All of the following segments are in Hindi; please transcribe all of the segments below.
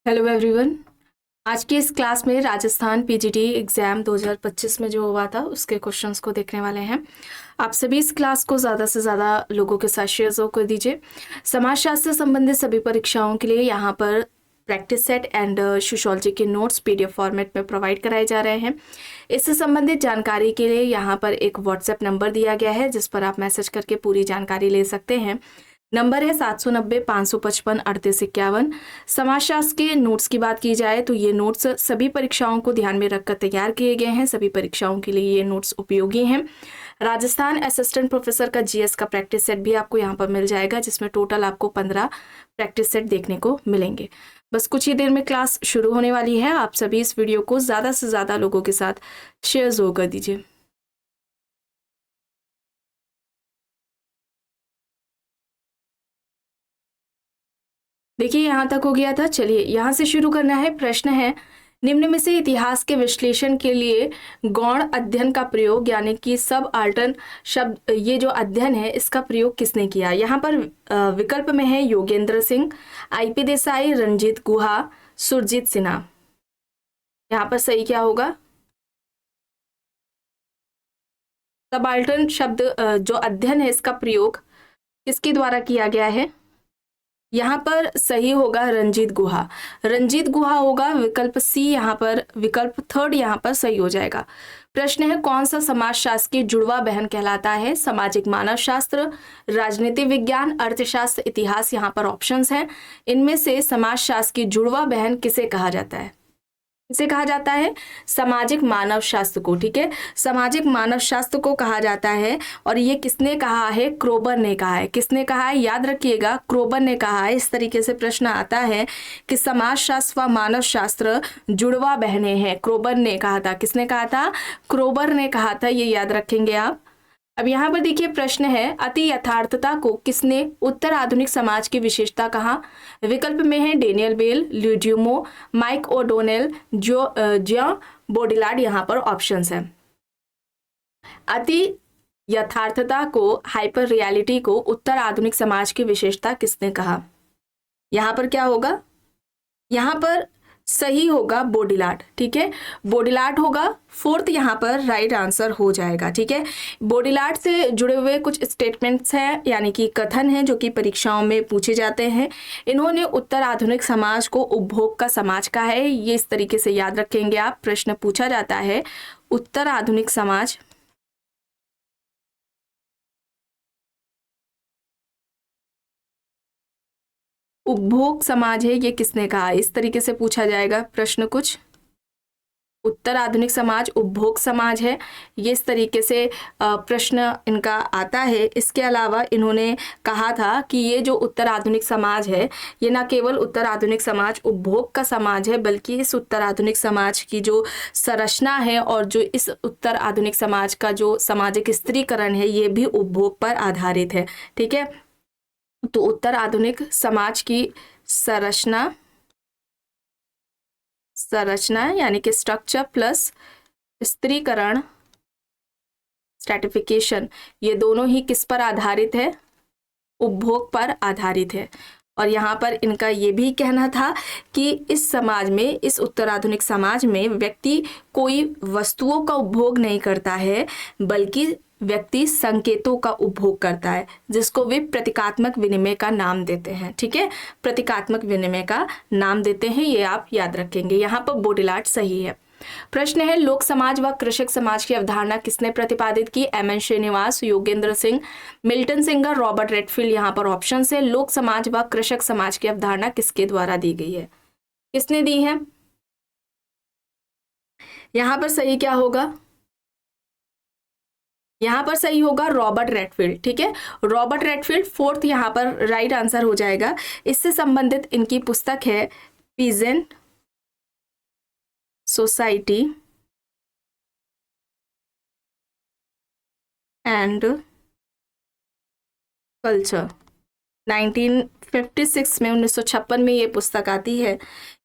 Hello everyone. आज की इस क्लास में राजस्थान पीजीटी एग्ज़ाम 2025 में जो हुआ था उसके क्वेश्चंस को देखने वाले हैं। आप सभी इस क्लास को ज़्यादा से ज़्यादा लोगों के साथ शेयर कर दीजिए। समाजशास्त्र से संबंधित सभी परीक्षाओं के लिए यहाँ पर प्रैक्टिस सेट एंड सोशियोलॉजी के नोट्स पीडीएफ फॉर्मेट में प्रोवाइड कराए जा रहे हैं। इससे संबंधित जानकारी के लिए यहाँ पर एक व्हाट्सएप नंबर दिया गया है जिस पर आप मैसेज करके पूरी जानकारी ले सकते हैं। नंबर है 790-555-3851। समाजशास्त्र के नोट्स की बात की जाए तो ये नोट्स सभी परीक्षाओं को ध्यान में रखकर तैयार किए गए हैं। सभी परीक्षाओं के लिए ये नोट्स उपयोगी हैं। राजस्थान असिस्टेंट प्रोफेसर का जीएस का प्रैक्टिस सेट भी आपको यहाँ पर मिल जाएगा, जिसमें टोटल आपको 15 प्रैक्टिस सेट देखने को मिलेंगे। बस कुछ ही देर में क्लास शुरू होने वाली है। आप सभी इस वीडियो को ज़्यादा से ज़्यादा लोगों के साथ शेयर ज़रूर कर दीजिए। देखिए यहाँ तक हो गया था। चलिए यहाँ से शुरू करना है। प्रश्न है, निम्न में से इतिहास के विश्लेषण के लिए गौण अध्ययन का प्रयोग यानी कि सब आल्टर्न शब्द, ये जो अध्ययन है इसका प्रयोग किसने किया। यहाँ पर विकल्प में है योगेंद्र सिंह, आईपी देसाई, रंजीत गुहा, सुरजीत सिन्हा। यहाँ पर सही क्या होगा? सब आल्टर्न शब्द जो अध्ययन है इसका प्रयोग किसके द्वारा किया गया है? यहाँ पर सही होगा रंजीत गुहा। रंजीत गुहा होगा विकल्प सी। यहाँ पर विकल्प थर्ड यहाँ पर सही हो जाएगा। प्रश्न है, कौन सा समाजशास्त्र की जुड़वा बहन कहलाता है? सामाजिक मानव शास्त्र, राजनीति विज्ञान, अर्थशास्त्र, इतिहास। यहाँ पर ऑप्शंस हैं। इनमें से समाजशास्त्र की जुड़वा बहन किसे कहा जाता है? इसे कहा जाता है सामाजिक मानव शास्त्र को। ठीक है, सामाजिक मानव शास्त्र को कहा जाता है। और ये किसने कहा है? क्रोबर ने कहा है। किसने कहा है? याद रखिएगा, क्रोबर ने कहा है। इस तरीके से प्रश्न आता है कि समाजशास्त्र व मानव शास्त्र जुड़वा बहनें हैं। क्रोबर ने कहा था। किसने कहा था? क्रोबर ने कहा था। ये याद रखेंगे आप। अब यहाँ पर देखिए प्रश्न है, अति यथार्थता को किसने उत्तर आधुनिक समाज की विशेषता कहा? विकल्प में है डेनियल बेल, ल्यूड्यूमो, माइक ओडोनेल, जॉन बोडिलार्ड। यहाँ पर ऑप्शंस हैं। अति यथार्थता को, हाइपर रियलिटी को उत्तर आधुनिक समाज की विशेषता किसने कहा? यहाँ पर क्या होगा? यहाँ पर सही होगा बोडिलार्ड। ठीक है, बोडिलार्ड होगा। फोर्थ यहाँ पर राइट आंसर हो जाएगा। ठीक है, बोडिलार्ड से जुड़े हुए कुछ स्टेटमेंट्स हैं यानी कि कथन हैं जो कि परीक्षाओं में पूछे जाते हैं। इन्होंने उत्तर आधुनिक समाज को उपभोग का समाज कहा है। ये इस तरीके से याद रखेंगे आप। प्रश्न पूछा जाता है उत्तर आधुनिक समाज उपभोग समाज है, ये किसने कहा? इस तरीके से पूछा जाएगा प्रश्न कुछ। उत्तर आधुनिक समाज उपभोग समाज है, ये इस तरीके से प्रश्न इनका आता है। इसके अलावा इन्होंने कहा था कि ये जो उत्तर आधुनिक समाज है ये ना केवल उत्तर आधुनिक समाज उपभोग का समाज है, बल्कि इस उत्तर आधुनिक समाज की जो संरचना है और जो इस उत्तर आधुनिक समाज का जो सामाजिक स्त्रीकरण है ये भी उपभोग पर आधारित है। ठीक है, तो उत्तर आधुनिक समाज की संरचना यानी कि स्ट्रक्चर प्लस स्त्रीकरण, स्ट्रैटिफिकेशन, ये दोनों ही किस पर आधारित है? उपभोग पर आधारित है। और यहाँ पर इनका ये भी कहना था कि इस समाज में, इस उत्तर आधुनिक समाज में व्यक्ति कोई वस्तुओं का उपभोग नहीं करता है, बल्कि व्यक्ति संकेतों का उपभोग करता है, जिसको वे प्रतीकात्मक विनिमय का नाम देते हैं। ठीक है, प्रतीकात्मक विनिमय का नाम देते हैं, ये आप याद रखेंगे। यहाँ पर बोडिलार्ड सही है। प्रश्न है, लोक समाज व कृषक समाज की अवधारणा किसने प्रतिपादित की? M N. Srinivas, Yogendra Singh, Milton Singer, Robert Redfield. यहाँ पर ऑप्शन है। लोक समाज व कृषक समाज की अवधारणा किसके द्वारा दी गई है? किसने दी है? यहाँ पर सही क्या होगा? यहाँ पर सही होगा रॉबर्ट रेडफील्ड। ठीक है, रॉबर्ट रेडफील्ड फोर्थ यहाँ पर राइट आंसर हो जाएगा। इससे संबंधित इनकी पुस्तक है पीजेंट सोसाइटी एंड कल्चर। 1956 में, 1956 में ये पुस्तक आती है।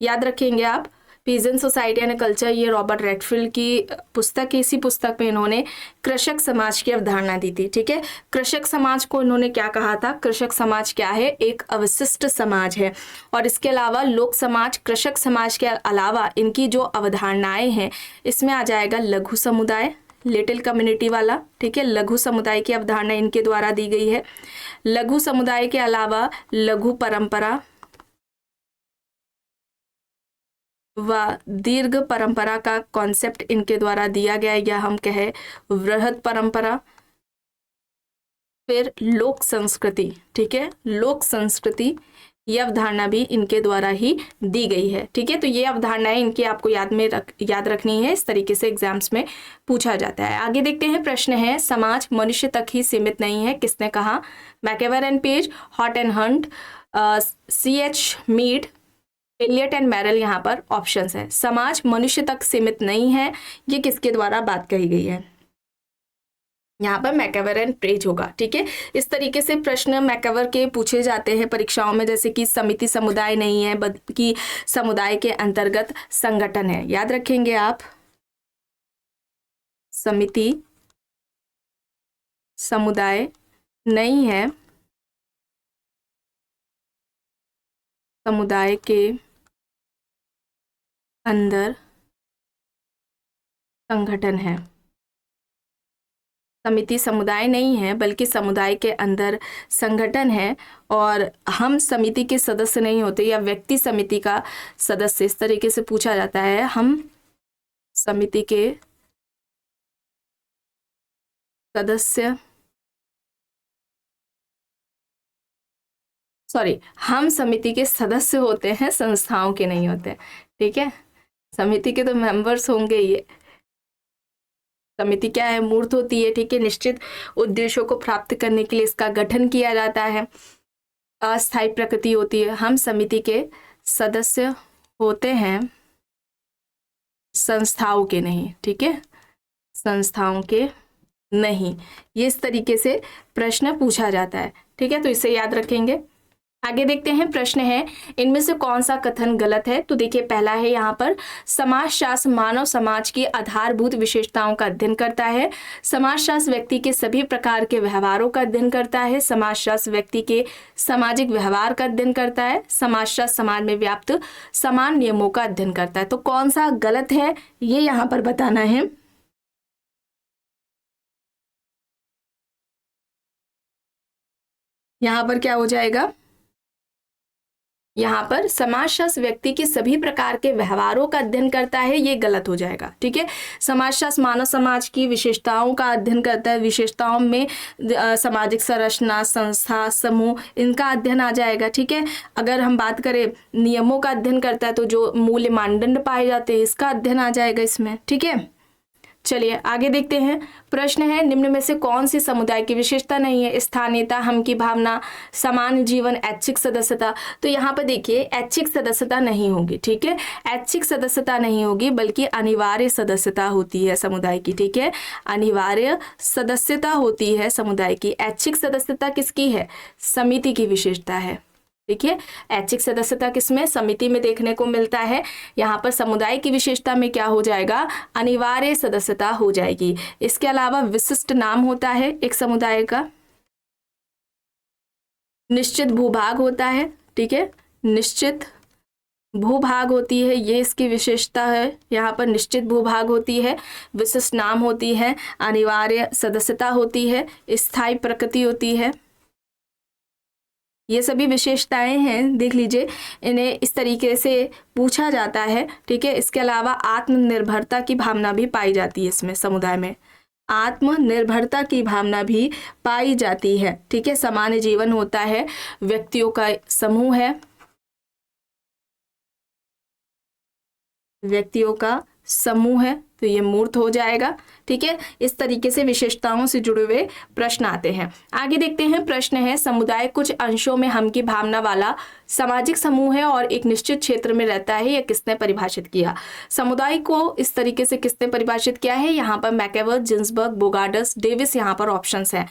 याद रखेंगे आप। पीजन सोसाइटी एंड कल्चर, ये रॉबर्ट रेडफील्ड की पुस्तक है। इसी पुस्तक में इन्होंने कृषक समाज की अवधारणा दी थी। ठीक है, कृषक समाज को इन्होंने क्या कहा था? कृषक समाज क्या है? एक अवशिष्ट समाज है। और इसके अलावा लोक समाज, कृषक समाज के अलावा इनकी जो अवधारणाएं हैं इसमें आ जाएगा लघु समुदाय, लिटिल कम्युनिटी वाला। ठीक है, लघु समुदाय की अवधारणा इनके द्वारा दी गई है। लघु समुदाय के अलावा लघु परंपरा व दीर्घ परंपरा का कॉन्सेप्ट इनके द्वारा दिया गया है, या हम कहें वृहद परंपरा। फिर लोक संस्कृति। ठीक है, लोक संस्कृति, यह अवधारणा भी इनके द्वारा ही दी गई है। ठीक है, तो ये अवधारणाएं इनकी आपको याद रखनी है। इस तरीके से एग्जाम्स में पूछा जाता है। आगे देखते हैं, प्रश्न है समाज मनुष्य तक ही सीमित नहीं है, किसने कहा? मैकेवर एंड पेज, हॉट and Hunt, C.H. Mead, Elliott and Merrill यहाँ पर ऑप्शंस है। समाज मनुष्य तक सीमित नहीं है, ये किसके द्वारा बात कही गई है? यहाँ पर मैकेवर एंड पेज होगा। ठीक है, इस तरीके से प्रश्न मैकेवर के पूछे जाते हैं परीक्षाओं में, जैसे कि समिति समुदाय नहीं है बल्कि समुदाय के अंतर्गत संगठन है। याद रखेंगे आप, समिति समुदाय नहीं है, समुदाय के अंदर संगठन है। समिति समुदाय नहीं है बल्कि समुदाय के अंदर संगठन है, और हम समिति के सदस्य नहीं होते, या व्यक्ति समिति का सदस्य, इस तरीके से पूछा जाता है। हम समिति के सदस्य, हम समिति के सदस्य होते हैं, संस्थाओं के नहीं होते। ठीक है, समिति के तो मेंबर्स होंगे ही। समिति क्या है? मूर्त होती है। ठीक है, निश्चित उद्देश्यों को प्राप्त करने के लिए इसका गठन किया जाता है, अस्थायी प्रकृति होती है। हम समिति के सदस्य होते हैं, संस्थाओं के नहीं। ठीक है, संस्थाओं के नहीं, ये इस तरीके से प्रश्न पूछा जाता है। ठीक है, तो इसे याद रखेंगे। आगे देखते हैं, प्रश्न है इनमें से कौन सा कथन गलत है? तो देखिए, पहला है यहाँ पर समाजशास्त्र मानव समाज की आधारभूत विशेषताओं का अध्ययन करता है। समाजशास्त्र व्यक्ति के सभी प्रकार के व्यवहारों का अध्ययन करता है। समाजशास्त्र व्यक्ति के सामाजिक व्यवहार का अध्ययन करता है। समाजशास्त्र समाज में व्याप्त समान नियमों का अध्ययन करता है। तो कौन सा गलत है ये यहाँ पर बताना है। यहाँ पर क्या हो जाएगा? यहाँ पर समाजशास्त्र व्यक्ति के सभी प्रकार के व्यवहारों का अध्ययन करता है, ये गलत हो जाएगा। ठीक है, समाजशास्त्र मानव समाज की विशेषताओं का अध्ययन करता है। विशेषताओं में सामाजिक संरचना, संस्था, समूह, इनका अध्ययन आ जाएगा। ठीक है, अगर हम बात करें नियमों का अध्ययन करता है तो जो मूल्य मानदंड पाए जाते हैं इसका अध्ययन आ जाएगा इसमें। ठीक है, चलिए आगे देखते हैं। प्रश्न है निम्न में से कौन सी समुदाय की विशेषता नहीं है? स्थानीयता, हम की भावना, समान जीवन, ऐच्छिक सदस्यता। तो यहाँ पर देखिए, ऐच्छिक सदस्यता नहीं होगी। ठीक है, ऐच्छिक सदस्यता नहीं होगी बल्कि अनिवार्य सदस्यता होती है समुदाय की। ठीक है, अनिवार्य सदस्यता होती है समुदाय की। ऐच्छिक सदस्यता किसकी है? समिति की विशेषता है। ठीक है, ऐच्छिक सदस्यता किसमें? समिति में देखने को मिलता है। यहाँ पर समुदाय की विशेषता में क्या हो जाएगा? अनिवार्य सदस्यता हो जाएगी। इसके अलावा विशिष्ट नाम होता है एक समुदाय का, निश्चित भूभाग होता है। ठीक है, निश्चित भूभाग होती है, ये इसकी विशेषता है। यहाँ पर निश्चित भूभाग होती है, विशिष्ट नाम होती है, अनिवार्य सदस्यता होती है, स्थायी प्रकृति होती है। ये सभी विशेषताएं हैं, देख लीजिए, इन्हें इस तरीके से पूछा जाता है। ठीक है, इसके अलावा आत्मनिर्भरता की भावना भी पाई जाती है इसमें, समुदाय में आत्मनिर्भरता की भावना भी पाई जाती है। ठीक है, सामान्य जीवन होता है, व्यक्तियों का समूह है, व्यक्तियों का समूह है, तो ये मूर्त हो जाएगा। ठीक है, इस तरीके से विशेषताओं से जुड़े हुए प्रश्न आते हैं। आगे देखते हैं, प्रश्न है समुदाय कुछ अंशों में हम की भावना वाला सामाजिक समूह है और एक निश्चित क्षेत्र में रहता है, यह किसने परिभाषित किया? समुदाय को इस तरीके से किसने परिभाषित किया है? यहाँ पर मैकेवर, जिन्सबर्ग, बोगार्डस, डेविस यहाँ पर ऑप्शंस हैं।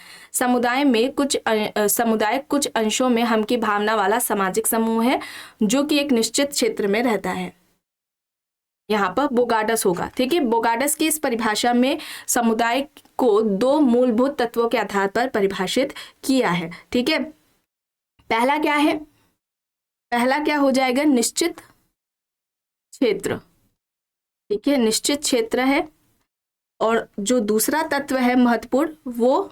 समुदाय कुछ अंशों में हम की भावना वाला सामाजिक समूह है जो कि एक निश्चित क्षेत्र में रहता है। यहाँ पर बोगाडस होगा। ठीक है, बोगाडस की इस परिभाषा में समुदाय को दो मूलभूत तत्वों के आधार पर परिभाषित किया है। ठीक है, पहला क्या है, पहला क्या हो जाएगा, निश्चित क्षेत्र। ठीक है, निश्चित क्षेत्र है। और जो दूसरा तत्व है महत्वपूर्ण, वो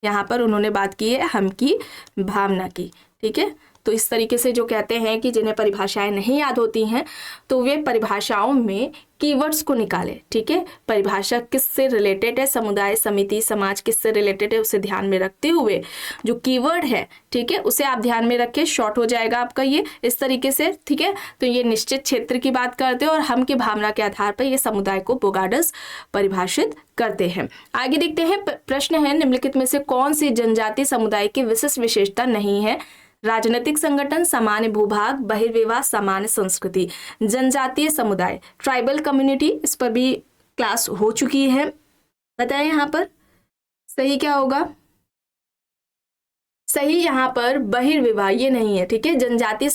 यहाँ पर उन्होंने बात की है हम की भावना की। ठीक है, तो इस तरीके से जो कहते हैं कि जिन्हें परिभाषाएं नहीं याद होती हैं तो वे परिभाषाओं में कीवर्ड्स को निकालें। ठीक है, परिभाषा किससे रिलेटेड है, समुदाय, समिति, समाज किससे रिलेटेड है, उसे ध्यान में रखते हुए जो कीवर्ड है, ठीक है, उसे आप ध्यान में रखें। शॉर्ट हो जाएगा आपका ये इस तरीके से। ठीक है, तो ये निश्चित क्षेत्र की बात करते हैं और हम की भावना के आधार पर ये समुदाय को बोगाडस परिभाषित करते हैं। आगे देखते हैं, प्रश्न है निम्नलिखित में से कौन सी जनजातीय समुदाय की विशिष्ट विशेषता नहीं है। राजनीतिक संगठन, सामान्य भूभाग, बहिर्विवाह, सामान्य संस्कृति। जनजातीय समुदाय, ट्राइबल कम्युनिटी, इस पर भी क्लास हो चुकी है। बताएं यहाँ पर सही क्या होगा। सही यहाँ पर बहिर्विवाह ये नहीं है। ठीक है, जनजातीय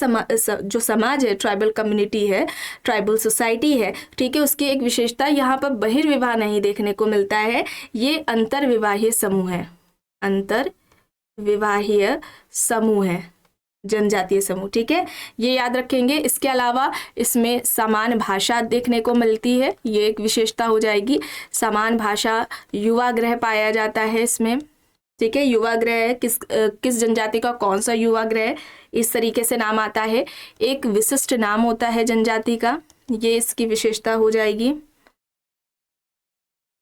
जो समाज है, ट्राइबल कम्युनिटी है, ट्राइबल सोसाइटी है, ठीक है, उसकी एक विशेषता यहाँ पर बहिर्विवाह नहीं देखने को मिलता है, ये अंतर्विवाहीय समूह है, अंतर्विवाहीय समूह है जनजातीय समूह। ठीक है, ये याद रखेंगे। इसके अलावा इसमें समान भाषा देखने को मिलती है, ये एक विशेषता हो जाएगी। समान भाषा, युवा गृह पाया जाता है इसमें। ठीक है, युवा गृह किस जनजाति का कौन सा युवा गृह, इस तरीके से नाम आता है। एक विशिष्ट नाम होता है जनजाति का, ये इसकी विशेषता हो जाएगी।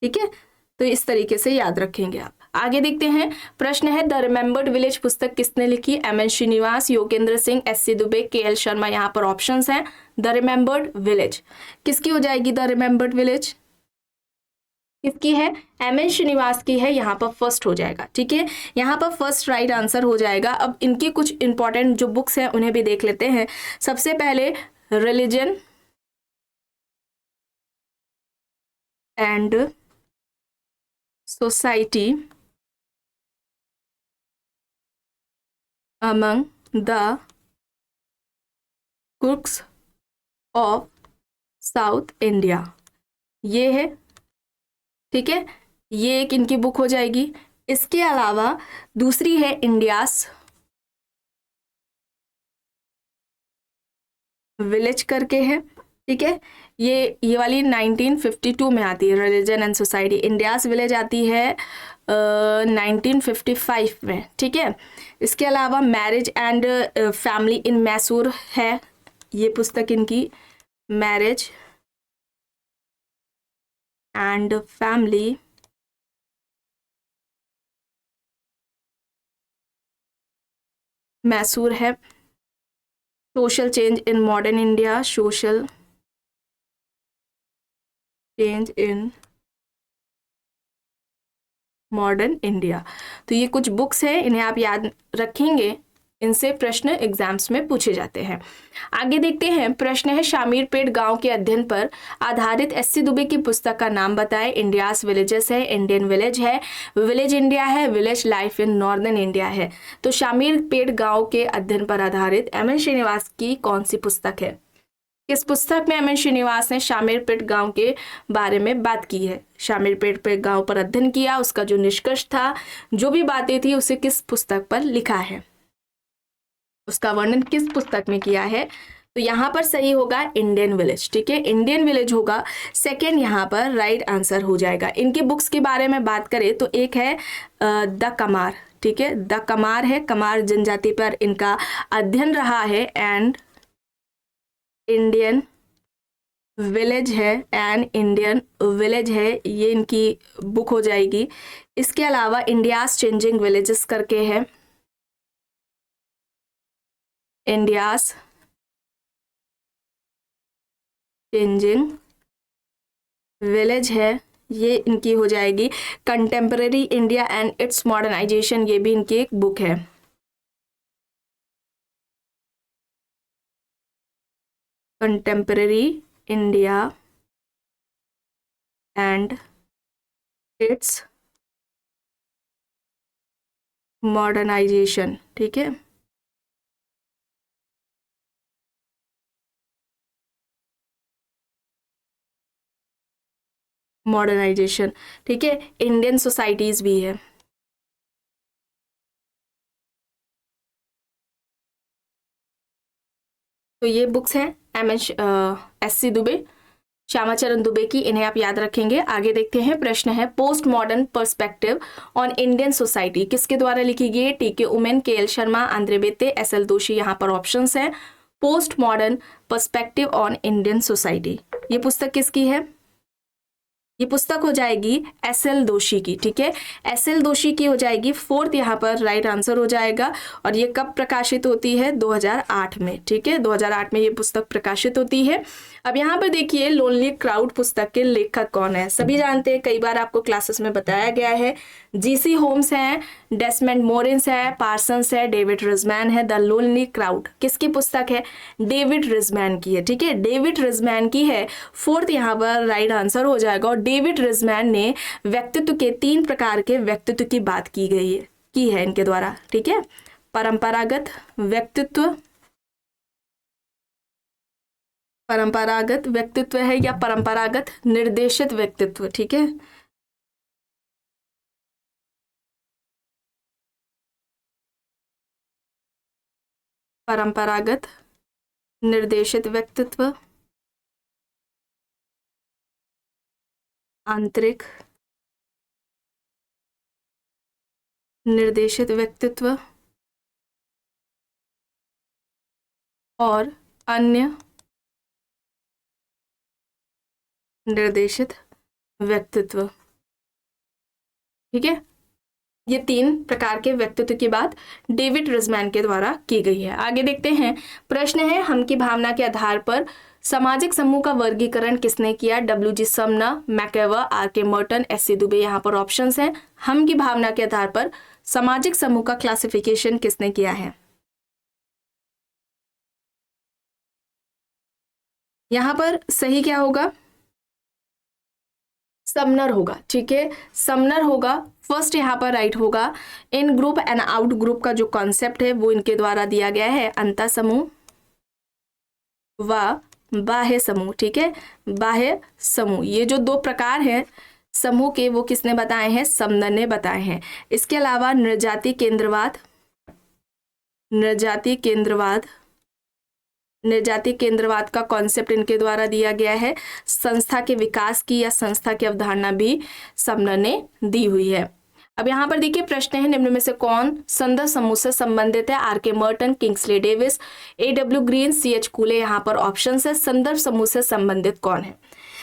ठीक है, तो इस तरीके से याद रखेंगे आप। आगे देखते हैं, प्रश्न है द रिमेंबर्ड विलेज पुस्तक किसने लिखी। M N. Srinivas, Yogendra Singh, S C. Dube, K L. Sharma. यहाँ पर ऑप्शंस हैं। द रिमेंबर्ड विलेज किसकी हो जाएगी, द रिमेंबर्ड विलेज किसकी है, एम.एन. श्रीनिवास की है, यहाँ पर फर्स्ट हो जाएगा। ठीक है, यहाँ पर फर्स्ट राइट आंसर हो जाएगा। अब इनकी कुछ इंपॉर्टेंट जो बुक्स हैं उन्हें भी देख लेते हैं। सबसे पहले religion and society among the crooks of south India, ये है। ठीक है, ये एक इनकी बुक हो जाएगी। इसके अलावा दूसरी है इंडियास विलेज करके है। ठीक है, ये वाली 1952 में आती है, religion and society. India's village आती है 1955 में। ठीक है, इसके अलावा marriage and family in Mysore है, ये पुस्तक इनकी, मैरिज एंड फैमिली मैसूर है। Social change in modern India, social change in modern India. तो ये कुछ बुक्स हैं, इन्हें आप याद रखेंगे, इनसे प्रश्न एग्जाम्स में पूछे जाते हैं। आगे देखते हैं, प्रश्न है शामीरपेट गांव के अध्ययन पर आधारित एस.सी. दुबे की पुस्तक का नाम बताएं। इंडियाज विलेजेस है, इंडियन विलेज है, विलेज इंडिया है, village life in northern India है। तो शामीरपेट गांव के अध्ययन पर आधारित एम.एन. श्रीनिवास की कौन सी पुस्तक है। इस पुस्तक में एम.एन. श्रीनिवास ने शामीरपेट गांव के बारे में बात की है। शामीरपेट पे गांव पर अध्ययन किया, उसका जो निष्कर्ष था, जो भी बातें थी, उसे किस पुस्तक पर लिखा है, उसका वर्णन किस पुस्तक में किया है। तो यहाँ पर सही होगा इंडियन विलेज। ठीक है, इंडियन विलेज होगा सेकंड, यहाँ पर राइट आंसर हो जाएगा। इनकी बुक्स के बारे में बात करें तो एक है द कमार। ठीक है, द कमार है, कमार जनजाति पर इनका अध्ययन रहा है, एंड इंडियन विलेज है, एंड इंडियन विलेज है, ये इनकी बुक हो जाएगी। इसके अलावा इंडियाज चेंजिंग विलेजेस करके है, इंडियाज चेंजिंग विलेज है, ये इनकी हो जाएगी। Contemporary India and its modernisation, ये भी इनकी एक बुक है। Contemporary India and its modernisation. ठीक है, मॉडर्नाइजेशन, ठीक है। इंडियन सोसाइटीज भी है। तो ये बुक्स हैं एस सी दुबे, श्यामाचरण दुबे की, इन्हें आप याद रखेंगे। आगे देखते हैं, प्रश्न है post modern perspective on Indian society किसके द्वारा लिखी गई? T K. Oommen, K L. Sharma, Andre Beteille, S L. Doshi. यहाँ पर ऑप्शंस हैं। Post modern perspective on Indian society, ये पुस्तक किसकी है? ये पुस्तक हो जाएगी एस.एल. दोषी की, ठीक है। एस.एल. दोषी की हो जाएगी फोर्थ, यहाँ पर राइट आंसर हो जाएगा। और ये कब प्रकाशित होती है? 2008 में, ठीक है। 2008 में ये पुस्तक प्रकाशित होती है। अब यहाँ पर देखिए, लोनली क्राउड पुस्तक के लेखक कौन है? सभी जानते हैं, कई बार आपको क्लासेस में बताया गया है। जी.सी. होम्स हैं, डेसमंड मोरेंस है, पार्सन्स है, डेविड रिजमैन है। द लोनली क्राउड किसकी पुस्तक है? डेविड रिजमैन की है, ठीक है। डेविड रिजमैन की है, फोर्थ यहाँ पर राइट आंसर हो जाएगा। और डेविड रिजमैन ने व्यक्तित्व के 3 प्रकार के व्यक्तित्व की बात की है इनके द्वारा, ठीक है। परंपरागत व्यक्तित्व है या परंपरागत निर्देशित व्यक्तित्व, ठीक है। परंपरागत निर्देशित व्यक्तित्व, आंतरिक निर्देशित व्यक्तित्व और अन्य निर्देशित व्यक्तित्व, ठीक है। ये 3 प्रकार के व्यक्तित्व की बात डेविड रिजमैन के द्वारा की गई है। आगे देखते हैं, प्रश्न है हम की भावना के आधार पर सामाजिक समूह का वर्गीकरण किसने किया? W G. Sumner, MacIver, R K. Merton, S C. Dube. यहाँ पर ऑप्शंस हैं। हम की भावना के आधार पर सामाजिक समूह का क्लासिफिकेशन किसने किया है? यहाँ पर सही क्या होगा? समनर होगा, ठीक है। समनर होगा फर्स्ट, यहाँ पर राइट होगा। इन ग्रुप एंड आउट ग्रुप का जो कॉन्सेप्ट है वो इनके द्वारा दिया गया है। अंतः समूह व बाह्य समूह, ठीक है। बाह्य समूह, ये जो 2 प्रकार हैं समूह के, वो किसने बताए हैं? समनर ने बताए हैं। इसके अलावा नृजाति केंद्रवाद का कॉन्सेप्ट इनके द्वारा दिया गया है। संस्था के विकास की या संस्था की अवधारणा भी समनर ने दी हुई है। अब यहाँ पर देखिए, प्रश्न है निम्न में से कौन संदर्भ समूह से संबंधित है? R K. Merton, Kingsley Davis, A W. Green, C H. Cooley. यहाँ पर ऑप्शन है। संदर्भ समूह से संबंधित कौन है?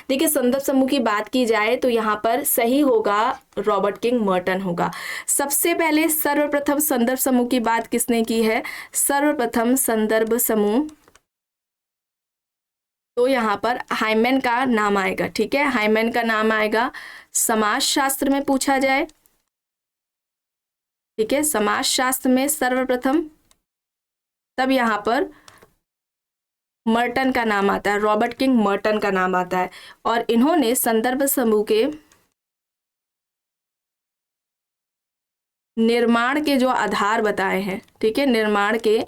देखिए, संदर्भ समूह की बात की जाए तो यहाँ पर सही होगा रॉबर्ट किंग मर्टन होगा। सबसे पहले सर्वप्रथम संदर्भ समूह की बात किसने की है? सर्वप्रथम संदर्भ समूह, तो यहाँ पर हाइमन का नाम आएगा, ठीक है। हाइमन का नाम आएगा। समाजशास्त्र में पूछा जाए, ठीक है, समाजशास्त्र में सर्वप्रथम, तब यहाँ पर मर्टन का नाम आता है, रॉबर्ट किंग मर्टन का नाम आता है। और इन्होंने संदर्भ समूह के निर्माण के जो आधार बताए हैं, ठीक है, निर्माण के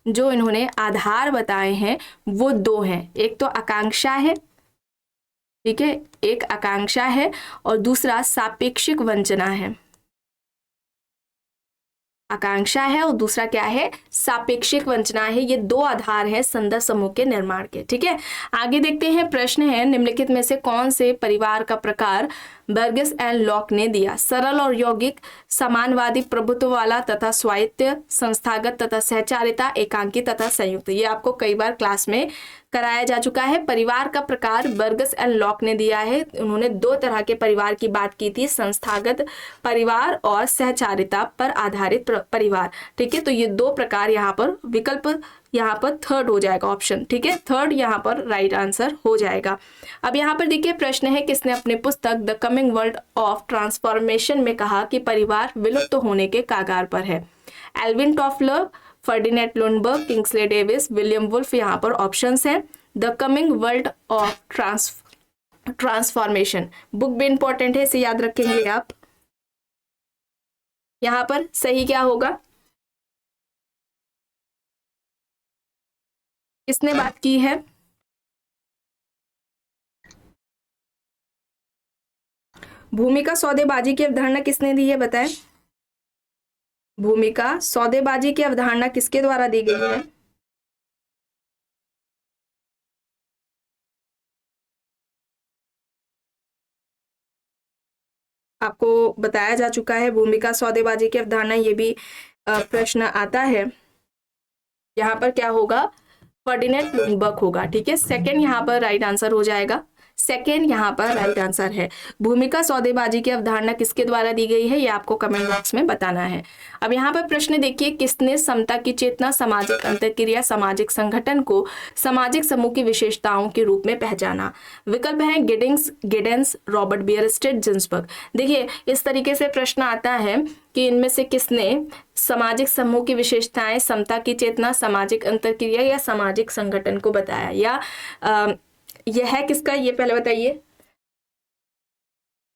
जो इन्होंने आधार बताए हैं वो 2 हैं। एक तो आकांक्षा है, ठीक है, एक आकांक्षा है और दूसरा सापेक्षिक वंचना है। आकांक्षा है और दूसरा क्या है? सापेक्षिक वंचना है। ये 2 आधार हैं संदर्भ समूह के निर्माण के, ठीक है। आगे देखते हैं, प्रश्न है निम्नलिखित में से कौन से परिवार का प्रकार बर्गेस एंड लॉक ने दिया? सरल और यौगिक, समानवादी, प्रभुत्व वाला तथा स्वायत्त, संस्थागत तथा सहचारिता, एकांकी तथा संयुक्त। ये आपको कई बार क्लास में कराया जा चुका है। परिवार का प्रकार बर्गेस एंड लॉक ने दिया है। उन्होंने 2 तरह के परिवार की बात की थी, संस्थागत परिवार और सहचारिता पर आधारित परिवार, ठीक है। तो ये 2 प्रकार यहाँ पर विकल्प, यहाँ पर थर्ड हो जाएगा ऑप्शन, ठीक है। थर्ड यहाँ पर राइट आंसर हो जाएगा। अब यहाँ पर देखिए, प्रश्न है किसने अपने पुस्तक the coming world of transformation में कहा कि परिवार विलुप्त होने के कागार पर है? Alvin Toffler, Ferdinand Lundberg, Kingsley Davis, William Wolf. यहाँ पर ऑप्शंस हैं। The coming world of transformation book भी इंपॉर्टेंट है, इसे याद रखेंगे आप। यहाँ पर सही क्या होगा? किसने बात की है? भूमिका सौदेबाजी की अवधारणा किसने दी है, बताएं। भूमिका सौदेबाजी की अवधारणा किसके द्वारा दी गई है? आपको बताया जा चुका है भूमिका सौदेबाजी की अवधारणा, ये भी प्रश्न आता है। यहाँ पर क्या होगा, फर्डिनेंड लुंगबर्ग होगा। ठीक है, सेकंड यहाँ पर राइट आंसर हो जाएगा, सेकंड यहाँ पर राइट आंसर है। भूमिका सौदेबाजी की अवधारणा किसके द्वारा दी गई है, ये आपको कमेंट बॉक्स में बताना है। अब यहाँ पर प्रश्न देखिए, किसने समता की चेतना, सामाजिक अंतरक्रिया, सामाजिक संगठन को सामाजिक समूह की विशेषताओं के रूप में पहचाना? विकल्प है गिडेंस, रॉबर्ट बियरस्टेड, जिन्सबर्ग। देखिए इस तरीके से प्रश्न आता है कि इनमें से किसने सामाजिक समूह की विशेषताएं, समता की चेतना, सामाजिक अंतरक्रिया या सामाजिक संगठन को बताया, या यह है किसका, ये पहले बताइए।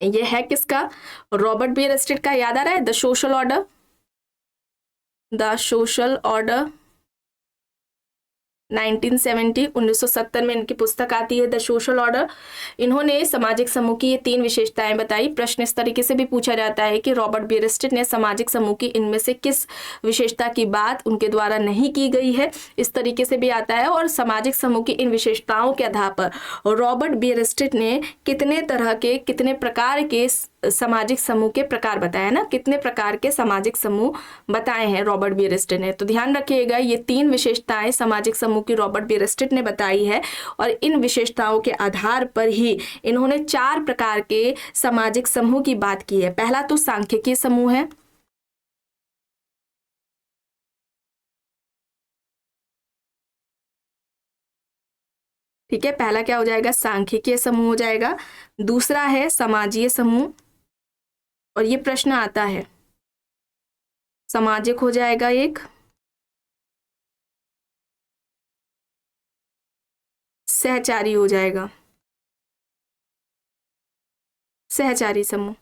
यह है किसका, रॉबर्ट बियरस्टेड का। याद आ रहा है, the social order, the social order 1970 में इनकी पुस्तक आती है द सोशल ऑर्डर। इन्होंने सामाजिक समूह की ये 3 विशेषताएं बताई। प्रश्न इस तरीके से भी पूछा जाता है कि रॉबर्ट बियरस्टेड ने सामाजिक समूह की इनमें से किस विशेषता की बात उनके द्वारा नहीं की गई है, इस तरीके से भी आता है। और सामाजिक समूह की इन विशेषताओं के आधार पर रॉबर्ट बियरस्टेड ने कितने तरह के, कितने प्रकार के सामाजिक समूह के प्रकार बताया ना, कितने प्रकार के सामाजिक समूह बताए हैं रॉबर्ट बियरस्टेड ने। तो ध्यान रखिएगा, ये 3 विशेषताएं सामाजिक समूह की रॉबर्ट बियरस्टेड ने बताई है, और इन विशेषताओं के आधार पर ही इन्होंने 4 प्रकार के सामाजिक समूह की बात की है। पहला तो सांख्यिकीय समूह है, ठीक है, पहला क्या हो जाएगा, सांख्यिकीय समूह हो जाएगा। दूसरा है समाजीय समूह, और ये प्रश्न आता है, सामाजिक हो जाएगा एक। सहचारी हो जाएगा, सहचारी समूह।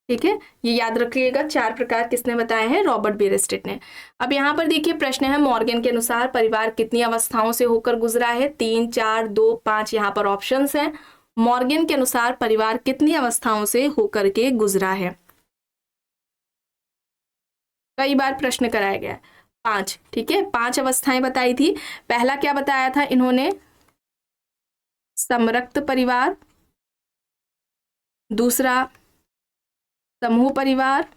ठीक है, ये याद रखिएगा, 4 प्रकार किसने बताए हैं, रॉबर्ट बियरस्टेड ने। अब यहाँ पर देखिए प्रश्न है, मॉर्गन के अनुसार परिवार कितनी अवस्थाओं से होकर गुजरा है? 3, 4, 2, 5 यहाँ पर ऑप्शंस हैं। मॉर्गन के अनुसार परिवार कितनी अवस्थाओं से होकर के गुजरा है? कई बार प्रश्न कराया गया है, 5। ठीक है, 5 अवस्थाएं बताई थी। पहला क्या बताया था इन्होंने, समरक्त परिवार। दूसरा समूह परिवार।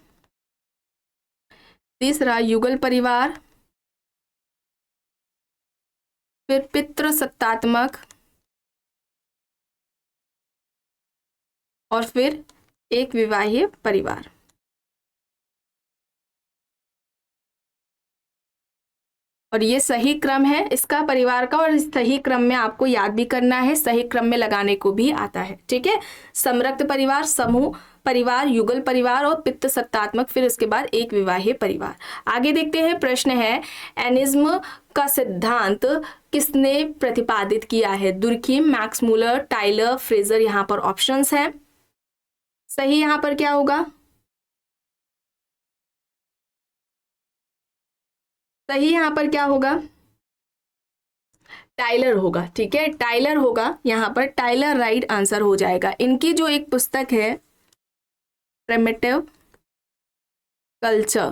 तीसरा युगल परिवार। फिर पितृसत्तात्मक, और फिर एक विवाहित परिवार। और ये सही क्रम है इसका परिवार का, और इस सही क्रम में आपको याद भी करना है, सही क्रम में लगाने को भी आता है। ठीक है, समरक्त परिवार, समूह परिवार, युगल परिवार और पितृसत्तात्मक, फिर इसके बाद एक विवाहित परिवार। आगे देखते हैं, प्रश्न है, एनिज्म का सिद्धांत किसने प्रतिपादित किया है? Durkheim, Max Muller, Tylor, Frazer, यहाँ पर ऑप्शंस हैं। सही यहाँ पर क्या होगा, सही यहाँ पर क्या होगा, टाइलर होगा। ठीक है, टाइलर होगा, यहाँ पर टाइलर राइट आंसर हो जाएगा। इनकी जो एक पुस्तक है प्रिमिटिव कल्चर,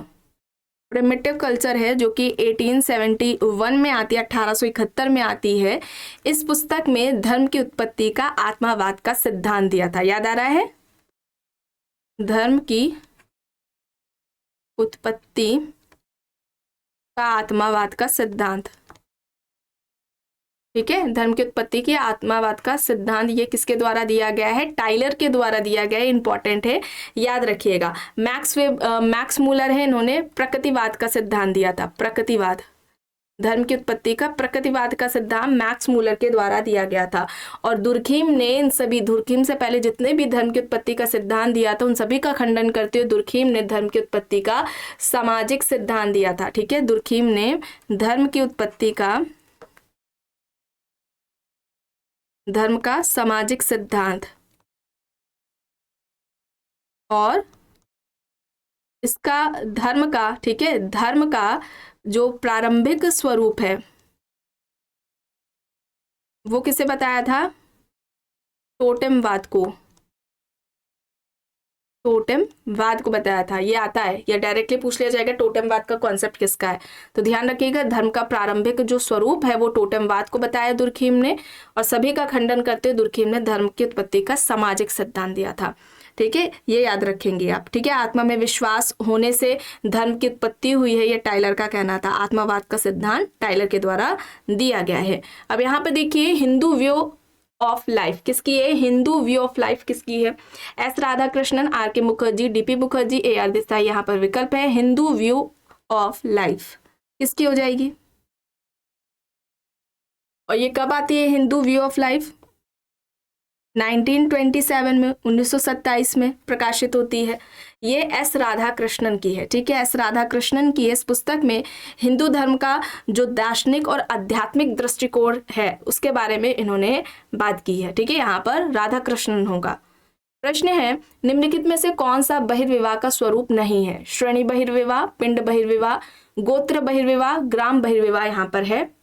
प्रिमिटिव कल्चर है, जो कि 1871 में आती है, 1871 में आती है। इस पुस्तक में धर्म की उत्पत्ति का आत्मावाद का सिद्धांत दिया था। याद आ रहा है, धर्म की उत्पत्ति का आत्मावाद का सिद्धांत। ठीक है, धर्म की उत्पत्ति की आत्मावाद का सिद्धांत ये किसके द्वारा दिया गया है? टाइलर के द्वारा दिया गया है। इंपॉर्टेंट है, याद रखिएगा। मैक्स मूलर है, इन्होंने प्रकृतिवाद का सिद्धांत दिया था। प्रकृतिवाद, धर्म की उत्पत्ति का प्रकृतिवाद का सिद्धांत मैक्स मूलर के द्वारा दिया गया था। और दुर्खीम ने इन सभी, दुर्खीम से पहले जितने भी धर्म की उत्पत्ति का सिद्धांत दिया था उन सभी का खंडन करते हुए दुर्खीम ने धर्म की उत्पत्ति का सामाजिक सिद्धांत दिया था। ठीक है, दुर्खीम ने धर्म की उत्पत्ति का, धर्म का सामाजिक सिद्धांत, और इसका धर्म का, ठीक है, धर्म का जो प्रारंभिक स्वरूप है वो किसे बताया था? टोटेमवाद को। टोटेमवाद को बताया था। ये आता है, या डायरेक्टली पूछ लिया जाएगा टोटेमवाद का कॉन्सेप्ट किसका है, तो ध्यान रखिएगा धर्म का प्रारंभिक जो स्वरूप है वो टोटेमवाद को बताया दुर्खीम ने, और सभी का खंडन करते दुर्खीम ने धर्म की उत्पत्ति का सामाजिक सिद्धांत दिया था। ठीक है, ये याद रखेंगे आप। ठीक है, आत्मा में विश्वास होने से धर्म की उत्पत्ति हुई है, ये टाइलर का कहना था। आत्मावाद का सिद्धांत टाइलर के द्वारा दिया गया है। अब यहाँ पे देखिए हिंदू व्यू ऑफ लाइफ किसकी है, हिंदू व्यू ऑफ लाइफ किसकी है, एस राधाकृष्णन, आर के Mukherjee, DP Mukherjee, A R Desai, यहाँ पर विकल्प है। हिंदू व्यू ऑफ लाइफ किसकी हो जाएगी, और ये कब आती है हिंदू व्यू ऑफ लाइफ, 1927 में, 1927 में प्रकाशित होती है। ये एस राधाकृष्णन की है। ठीक है, एस राधाकृष्णन की इस पुस्तक में हिंदू धर्म का जो दार्शनिक और आध्यात्मिक दृष्टिकोण है उसके बारे में इन्होंने बात की है। ठीक है, यहाँ पर राधाकृष्णन होगा। प्रश्न है निम्नलिखित में से कौन सा बहिर्विवाह का स्वरूप नहीं है, श्रेणी बहिर्विवाह, पिंड बहिर्विवाह, गोत्र बहिर्विवाह, ग्राम बहिर्विवाह यहाँ पर है।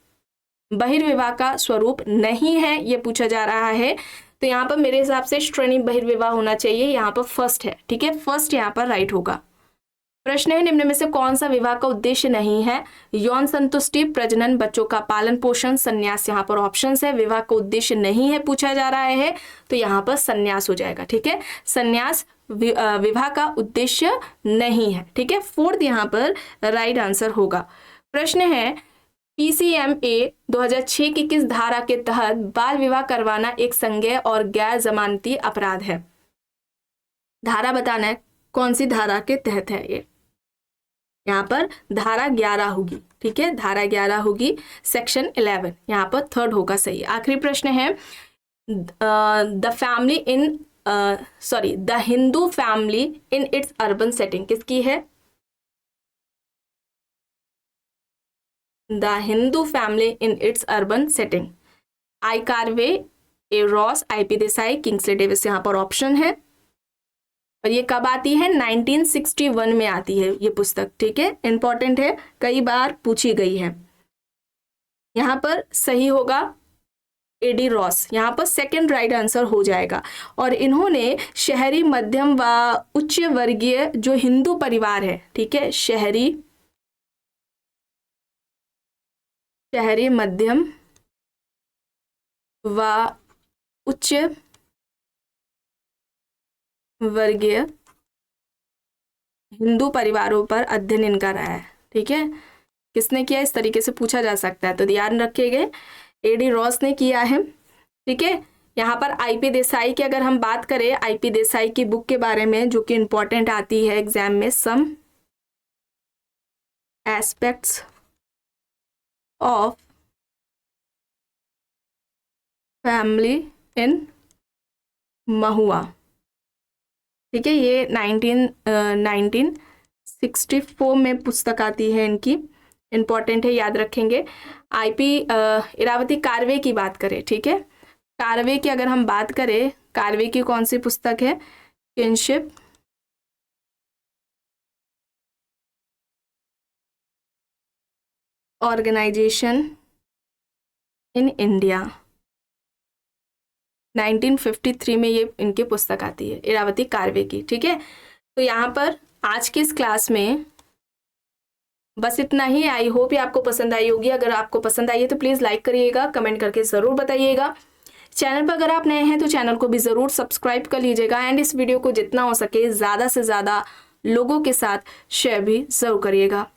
बहिर्विवाह का स्वरूप नहीं है ये पूछा जा रहा है, तो यहाँ पर मेरे हिसाब से श्रेणी बहिर्विवाह होना चाहिए, यहाँ पर फर्स्ट है। ठीक है, फर्स्ट यहाँ पर राइट होगा। प्रश्न है निम्न में से कौन सा विवाह का उद्देश्य नहीं है, यौन संतुष्टि, प्रजनन, बच्चों का पालन पोषण, संन्यास, यहाँ पर ऑप्शन है। विवाह का उद्देश्य नहीं है पूछा जा रहा है, तो यहाँ पर संन्यास हो जाएगा। ठीक है, संन्यास विवाह का उद्देश्य नहीं है। ठीक है, फोर्थ यहाँ पर राइट आंसर होगा। प्रश्न है PCMA 2006 की किस धारा के तहत बाल विवाह करवाना एक संज्ञेय और गैर जमानती अपराध है, धारा बताना है कौन सी धारा के तहत है ये, यहाँ पर धारा 11 होगी। ठीक है, धारा 11 होगी, सेक्शन 11 यहाँ पर थर्ड होगा सही। आखिरी प्रश्न है the family in the Hindu family in its urban setting किसकी है, the Hindu family in its urban setting, I Karve, A Ross, IP Desai, Kingsley Davis यहाँ पर ऑप्शन है। और ये कब आती है, 1961 में आती है ये पुस्तक। ठीक है, इंपॉर्टेंट है, कई बार पूछी गई है। यहाँ पर सही होगा AD रॉस, यहाँ पर सेकंड राइट आंसर हो जाएगा। और इन्होंने शहरी मध्यम व उच्च वर्गीय जो हिंदू परिवार है, ठीक है, शहरी मध्यम व उच्च वर्गीय हिंदू परिवारों पर अध्ययन इनका रहा है। ठीक है, किसने किया, इस तरीके से पूछा जा सकता है, तो ध्यान रखिएगा AD रॉस ने किया है। ठीक है, यहाँ पर IP देसाई की अगर हम बात करें, IP देसाई की बुक के बारे में जो कि इंपॉर्टेंट आती है एग्जाम में, some aspects of family in महुआ। ठीक है, ये 1964 में पुस्तक आती है इनकी, इंपॉर्टेंट है, याद रखेंगे। IP इरावती कार्वे की बात करें, ठीक है, कार्वे की अगर हम बात करें, कार्वे की कौन सी पुस्तक है, किनशिप ऑर्गेनाइजेशन इन इंडिया, 1953 में ये इनकी पुस्तक आती है, इरावती कार्वे की। ठीक है, तो यहाँ पर आज की इस क्लास में बस इतना ही। आई होप ये आपको पसंद आई होगी। अगर आपको पसंद आई है तो प्लीज़ लाइक करिएगा, कमेंट करके ज़रूर बताइएगा। चैनल पर अगर आप नए हैं तो चैनल को भी ज़रूर सब्सक्राइब कर लीजिएगा, एंड इस वीडियो को जितना हो सके ज़्यादा से ज़्यादा लोगों के साथ शेयर भी ज़रूर करिएगा।